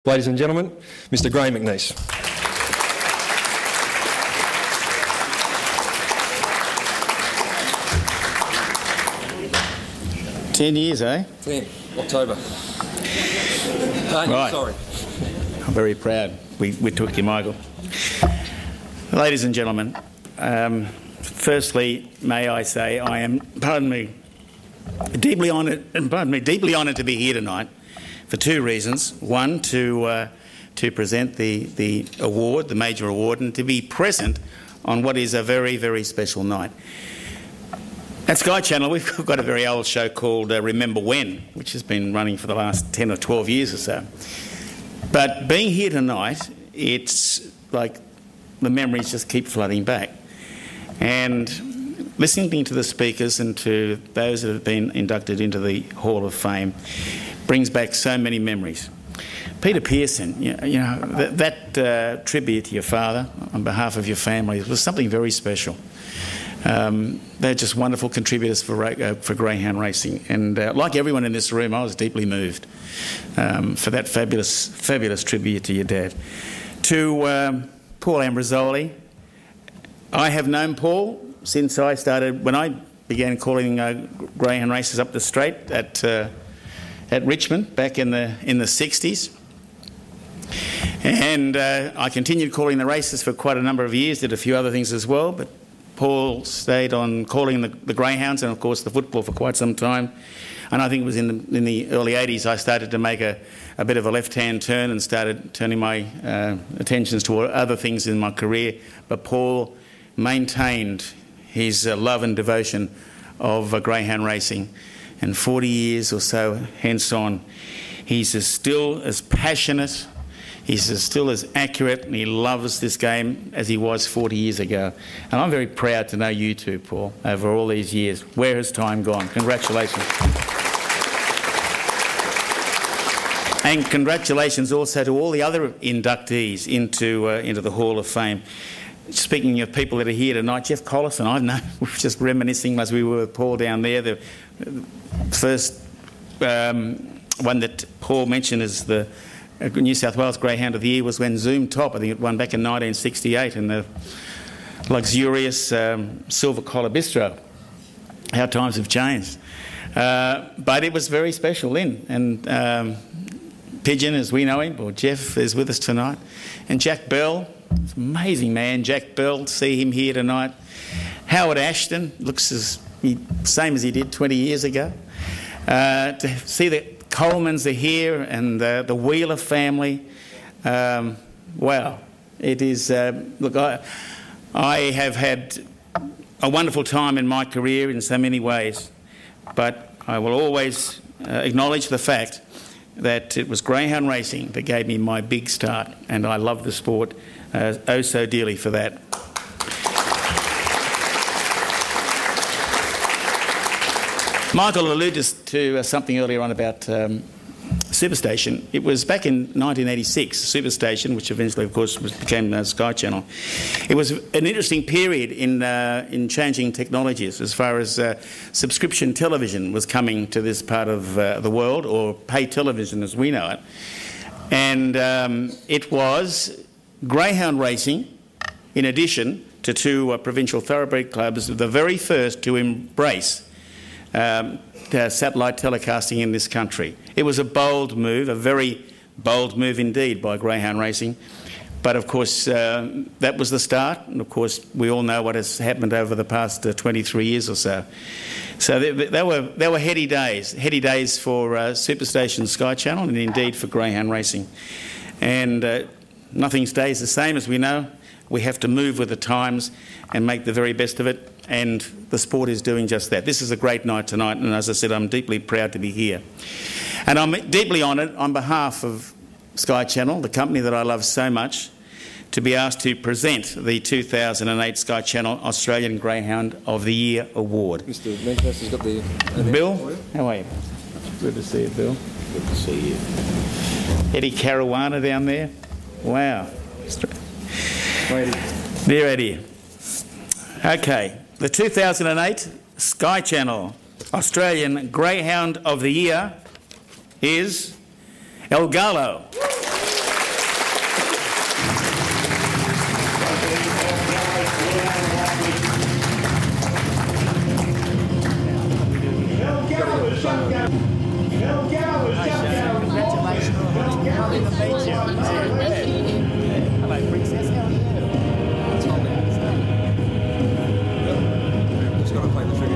Ladies and gentlemen, Mr. Graham McNeice. 10 years, eh? 10, October. Right. Sorry. I'm very proud we took you, Michael. Ladies and gentlemen, firstly, may I say I am, deeply honoured to be here tonight for two reasons. One, to present the award, the major award, and to be present on what is a very, very special night. At Sky Channel, we've got a very old show called Remember When, which has been running for the last 10 or 12 years or so. But being here tonight, it's like the memories just keep flooding back. And listening to the speakers and to those that have been inducted into the Hall of Fame brings back so many memories. Peter Pearson, that tribute to your father on behalf of your family was something very special. They're just wonderful contributors for greyhound racing, and like everyone in this room, I was deeply moved for that fabulous tribute to your dad. To Paul Ambrosoli, I have known Paul since I started, when I began calling greyhound races up the straight at Richmond back in the 60s. And I continued calling the races for quite a number of years, did a few other things as well, but Paul stayed on calling the greyhounds and, of course, the football for quite some time. And I think it was in the early 80s I started to make a bit of a left-hand turn and started turning my attentions toward other things in my career. But Paul maintained his love and devotion of greyhound racing. And 40 years or so hence on, he's still as passionate, he's still as accurate, and he loves this game as he was 40 years ago. And I'm very proud to know you too, Paul, over all these years. Where has time gone? Congratulations. And congratulations also to all the other inductees into the Hall of Fame. Speaking of people that are here tonight, Jeff Collison, I've known, we were just reminiscing as we were with Paul down there. The first one that Paul mentioned as the New South Wales Greyhound of the Year was when Zoom Top, I think it won back in 1968 in the luxurious Silver Collar Bistro. How times have changed. But it was very special then. And Pigeon, as we know him, or Jeff, is with us tonight. And Jack Bell, amazing man, Jack Bell, see him here tonight. Howard Ashton, looks same as he did 20 years ago. To see the Colemans are here and the Wheeler family. Wow. It is, look, I have had a wonderful time in my career in so many ways, but I will always acknowledge the fact that it was greyhound racing that gave me my big start, and I love the sport oh so dearly for that. Michael alluded to something earlier on about Superstation. It was back in 1986, Superstation, which eventually, of course, became Sky Channel. It was an interesting period in changing technologies as far as subscription television was coming to this part of the world, or pay television as we know it. And it was greyhound racing, in addition to two provincial thoroughbred clubs, the very first to embrace satellite telecasting in this country. It was a bold move, a very bold move indeed by greyhound racing. But of course, that was the start. And of course, we all know what has happened over the past 23 years or so. So they were heady days for Superstation Sky Channel and indeed for greyhound racing. And nothing stays the same, as we know. We have to move with the times and make the very best of it, and the sport is doing just that. This is a great night tonight, and as I said, I'm deeply proud to be here. And I'm deeply honoured on behalf of Sky Channel, the company that I love so much, to be asked to present the 2008 Sky Channel Australian Greyhound of the Year Award. Mr. Mentos has got the... Bill, how are you? Good to see you, Bill. Good to see you. Eddie Caruana down there. Wow. Dear Eddie. Okay, the 2008 Sky Channel Australian Greyhound of the Year is El Gallo. Hello, Princess. How are you? Just got to play the trigger.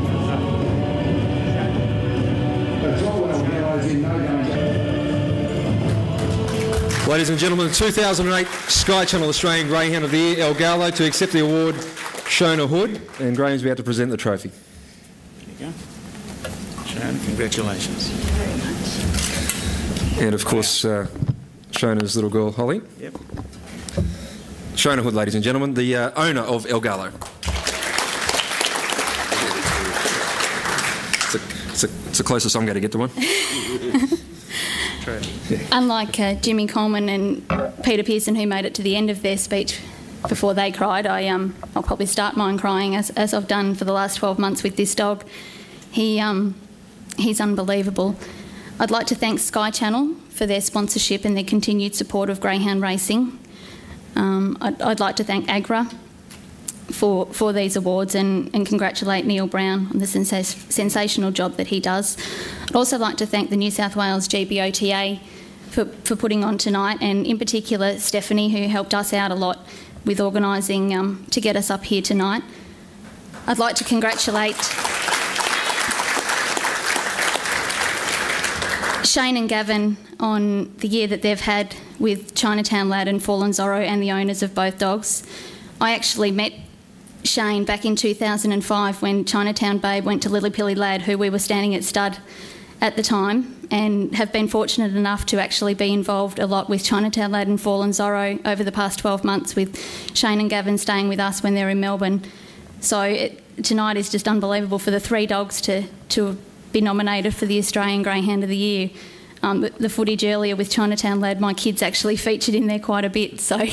Ladies and gentlemen, the 2008 Sky Channel Australian Greyhound of the Year, El Gallo, to accept the award, Shona Hood, and Graham's about to present the trophy. There you go. Shona, congratulations. And of course, Shona's little girl, Holly. Yep. Shona Hood, ladies and gentlemen, the owner of El Gallo. It's the closest I'm going to get to one. Unlike Jimmy Coleman and Peter Pearson, who made it to the end of their speech before they cried, I'll probably start mine crying, as I've done for the last 12 months with this dog. He's unbelievable. I'd like to thank Sky Channel for their sponsorship and their continued support of greyhound racing. I'd like to thank AGRA for these awards and congratulate Neil Brown on the sensational job that he does. I'd also like to thank the New South Wales GBOTA for putting on tonight, and in particular Stephanie, who helped us out a lot with organising to get us up here tonight. I'd like to congratulate Shane and Gavin on the year that they've had with Chinatown Lad and Fallen Zorro and the owners of both dogs. I actually met Shane back in 2005 when Chinatown Babe went to Lillipilly Lad, who we were standing at stud at the time, and have been fortunate enough to actually be involved a lot with Chinatown Lad and Fallen Zorro over the past 12 months, with Shane and Gavin staying with us when they're in Melbourne. So tonight is just unbelievable for the three dogs to be nominated for the Australian Greyhound of the Year. The footage earlier with Chinatown Lad, my kids actually featured in there quite a bit. So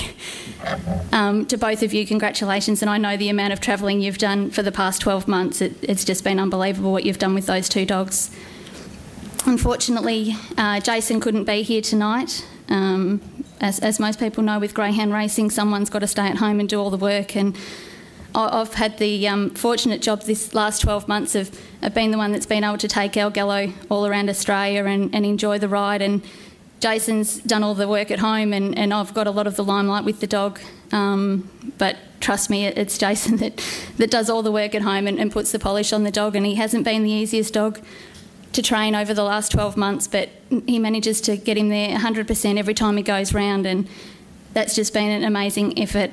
to both of you, congratulations. And I know the amount of travelling you've done for the past 12 months. It's just been unbelievable what you've done with those two dogs. Unfortunately, Jason couldn't be here tonight. As most people know, with greyhound racing, someone's got to stay at home and do all the work. And I've had the fortunate job this last 12 months of being the one that's been able to take El Gallo all around Australia and enjoy the ride. And Jason's done all the work at home, and I've got a lot of the limelight with the dog. But trust me, it's Jason that does all the work at home and puts the polish on the dog. And he hasn't been the easiest dog to train over the last 12 months, but he manages to get him there 100% every time he goes round, and that's just been an amazing effort.